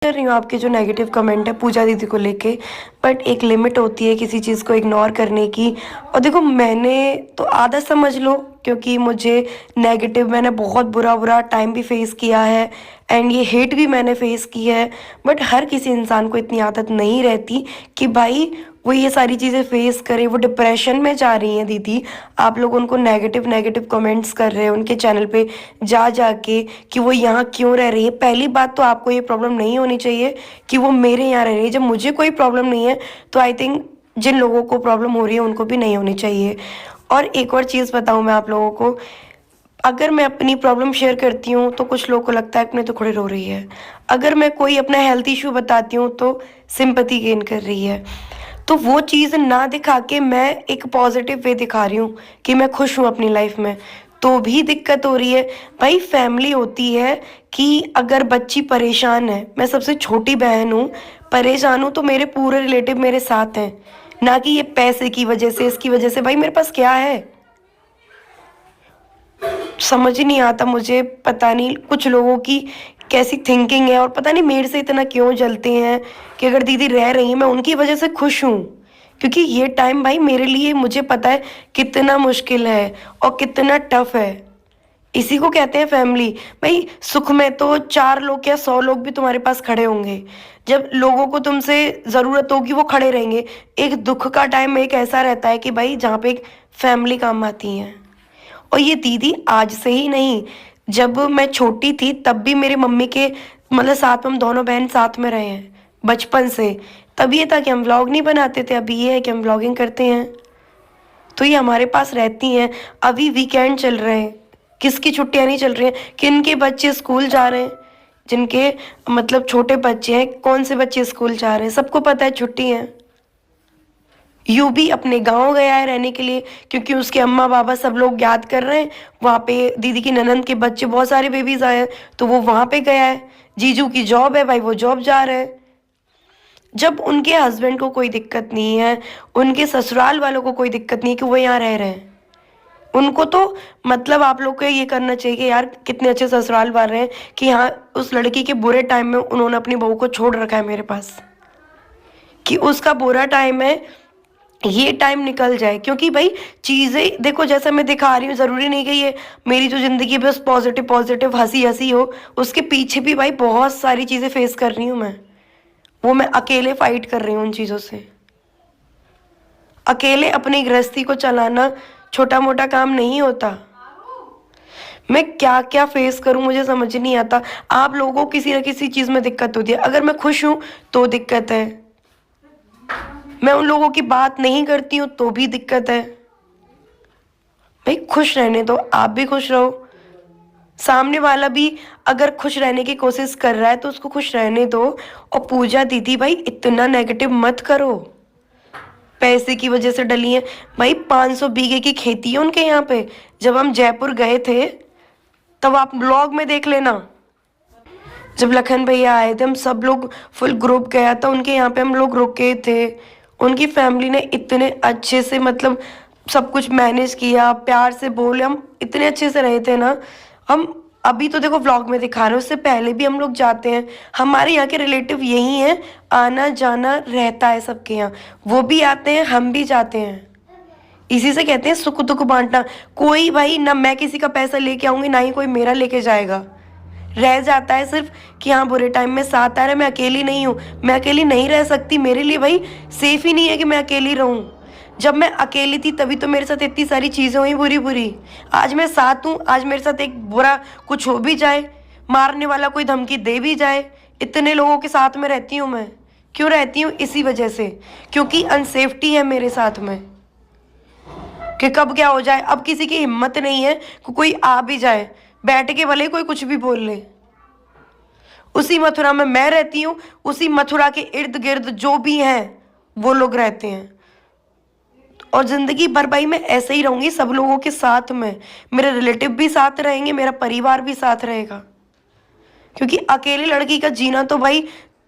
कर रही हूँ आपके जो नेगेटिव कमेंट है पूजा दीदी को लेके। बट एक लिमिट होती है किसी चीज़ को इग्नोर करने की। और देखो, मैंने तो आदत समझ लो, क्योंकि मुझे नेगेटिव मैंने बहुत बुरा बुरा टाइम भी फेस किया है एंड ये हेट भी मैंने फेस की है। बट हर किसी इंसान को इतनी आदत नहीं रहती कि भाई वो ये सारी चीज़ें फेस करे। वो डिप्रेशन में जा रही हैं दीदी, आप लोग उनको नेगेटिव नेगेटिव कमेंट्स कर रहे हैं उनके चैनल पे जा जा के कि वो यहाँ क्यों रह रही है। पहली बात तो आपको ये प्रॉब्लम नहीं होनी चाहिए कि वो मेरे यहाँ रह रही है। जब मुझे कोई प्रॉब्लम नहीं है तो आई थिंक जिन लोगों को प्रॉब्लम हो रही है उनको भी नहीं होनी चाहिए। और एक और चीज़ बताऊँ मैं आप लोगों को, अगर मैं अपनी प्रॉब्लम शेयर करती हूँ तो कुछ लोगों को लगता है अपने तो खुद रो रही है। अगर मैं कोई अपना हेल्थ इशू बताती हूँ तो सिंपैथी गेन कर रही है। तो वो चीज़ ना दिखा के मैं एक पॉजिटिव वे दिखा रही हूँ कि मैं खुश हूँ अपनी लाइफ में, तो भी दिक्कत हो रही है। भाई फैमिली होती है कि अगर बच्ची परेशान है, मैं सबसे छोटी बहन हूँ, परेशान हूँ, तो मेरे पूरे रिलेटिव मेरे साथ हैं। ना कि ये पैसे की वजह से, इसकी वजह से। भाई मेरे पास क्या है, समझ ही नहीं आता मुझे। पता नहीं कुछ लोगों की कैसी थिंकिंग है और पता नहीं मेरे से इतना क्यों जलते हैं कि अगर दीदी रह रही है मैं उनकी वजह से खुश हूँ। क्योंकि ये टाइम भाई मेरे लिए, मुझे पता है कितना मुश्किल है और कितना टफ है। इसी को कहते हैं फैमिली। भाई सुख में तो 4 लोग या 100 लोग भी तुम्हारे पास खड़े होंगे। जब लोगों को तुमसे ज़रूरत होगी वो खड़े रहेंगे। एक दुख का टाइम एक ऐसा रहता है कि भाई जहाँ पे एक फैमिली काम आती है। और ये दीदी आज से ही नहीं, जब मैं छोटी थी तब भी मेरे मम्मी के मतलब साथ में हम दोनों बहन साथ में रहे हैं बचपन से। तब ये था कि हम व्लॉग नहीं बनाते थे, अभी ये है कि हम व्लॉगिंग करते हैं। तो ये हमारे पास रहती हैं। अभी वीकेंड चल रहे हैं, किसकी छुट्टियां नहीं चल रही हैं, किन के बच्चे स्कूल जा रहे हैं, जिनके मतलब छोटे बच्चे हैं, कौन से बच्चे स्कूल जा रहे हैं, सबको पता है छुट्टी है। यू भी अपने गांव गया है रहने के लिए, क्योंकि उसके अम्मा पापा सब लोग याद कर रहे हैं। वहाँ पे दीदी की ननंद के बच्चे बहुत सारे बेबीज आए हैं तो वो वहाँ पे गया है। जीजू की जॉब है भाई, वो जॉब जा रहे हैं। जब उनके हस्बैंड को कोई दिक्कत नहीं है, उनके ससुराल वालों को कोई दिक्कत नहीं है कि वो यहाँ रह रहे हैं, उनको तो मतलब आप लोग को ये करना चाहिए कि यार कितने अच्छे ससुराल वाले हैं कि यहाँ उस लड़की के बुरे टाइम में उन्होंने अपनी बहू को छोड़ रखा है मेरे पास, कि उसका बुरा टाइम है ये टाइम निकल जाए। क्योंकि भाई चीज़ें देखो, जैसा मैं दिखा रही हूँ, ज़रूरी नहीं कि ये मेरी जो ज़िंदगी बस पॉजिटिव पॉजिटिव हंसी हंसी हो। उसके पीछे भी भाई बहुत सारी चीज़ें फेस कर रही हूँ मैं। वो मैं अकेले फाइट कर रही हूँ उन चीज़ों से। अकेले अपनी गृहस्थी को चलाना छोटा मोटा काम नहीं होता। मैं क्या क्या फेस करूं मुझे समझ नहीं आता। आप लोगों को किसी न किसी चीज़ में दिक्कत होती है। अगर मैं खुश हूं तो दिक्कत है, मैं उन लोगों की बात नहीं करती हूँ तो भी दिक्कत है। भाई खुश रहने दो, आप भी खुश रहो, सामने वाला भी अगर खुश रहने की कोशिश कर रहा है तो उसको खुश रहने दो। और पूजा दीदी भाई इतना नेगेटिव मत करो, पैसे की वजह से डली है। भाई 500 बीघे की खेती है उनके यहाँ पे। जब हम जयपुर गए थे तब आप ब्लॉग में देख लेना, जब लखन भैया आए थे हम सब लोग फुल ग्रुप गया था उनके यहाँ पे, हम लोग रुके थे। उनकी फैमिली ने इतने अच्छे से मतलब सब कुछ मैनेज किया, प्यार से बोले, हम इतने अच्छे से रहे थे ना। हम अभी तो देखो व्लॉग में दिखा रहे हैं, उससे पहले भी हम लोग जाते हैं। हमारे यहाँ के रिलेटिव यही हैं, आना जाना रहता है सबके यहाँ। वो भी आते हैं, हम भी जाते हैं। इसी से कहते हैं सुख दुख बांटना। कोई भाई ना मैं किसी का पैसा लेके आऊंगी, ना ही कोई मेरा लेके जाएगा। रह जाता है सिर्फ कि हाँ बुरे टाइम में साथ आ रहा है। मैं अकेली नहीं हूँ, मैं अकेली नहीं रह सकती। मेरे लिए भाई सेफ ही नहीं है कि मैं अकेली रहूँ। जब मैं अकेली थी तभी तो मेरे साथ इतनी सारी चीज़ें हुई बुरी बुरी। आज मैं साथ हूँ, आज मेरे साथ एक बुरा कुछ हो भी जाए, मारने वाला कोई धमकी दे भी जाए, इतने लोगों के साथ में रहती हूँ मैं। क्यों रहती हूँ? इसी वजह से, क्योंकि अनसेफ्टी है मेरे साथ में कि कब क्या हो जाए। अब किसी की हिम्मत नहीं है कि कोई आ भी जाए, बैठ के भले कोई कुछ भी बोल ले। उसी मथुरा में मैं रहती हूँ, उसी मथुरा के इर्द गिर्द जो भी हैं वो लोग रहते हैं। और ज़िंदगी भर भाई मैं ऐसे ही रहूँगी सब लोगों के साथ में। मेरे रिलेटिव भी साथ रहेंगे, मेरा परिवार भी साथ रहेगा। क्योंकि अकेली लड़की का जीना तो भाई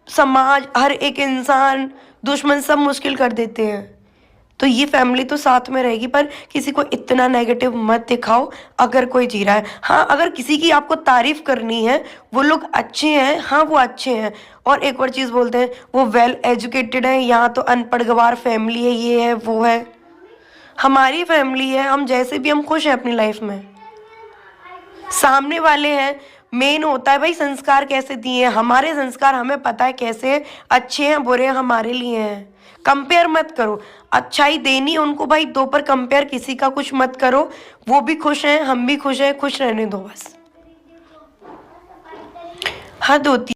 समाज, हर एक इंसान, दुश्मन सब मुश्किल कर देते हैं। तो ये फैमिली तो साथ में रहेगी, पर किसी को इतना नेगेटिव मत दिखाओ अगर कोई जी रहा है। हाँ, अगर किसी की आपको तारीफ करनी है, वो लोग अच्छे हैं, हाँ वो अच्छे हैं। और एक और चीज़ बोलते हैं वो वेल एजुकेटेड है, यहाँ तो अनपढ़ गवार फैमिली है, ये है वो है। हमारी फैमिली है, हम जैसे भी हम खुश हैं अपनी लाइफ में। सामने वाले हैं, मेन होता है भाई संस्कार कैसे दिए हैं। हमारे संस्कार हमें पता है कैसे हैं, अच्छे हैं बुरे हैं हमारे लिए हैं। कंपेयर मत करो, अच्छाई देनी है उनको भाई दो, पर कंपेयर किसी का कुछ मत करो। वो भी खुश हैं, हम भी खुश हैं, खुश रहने दो बस। हद होती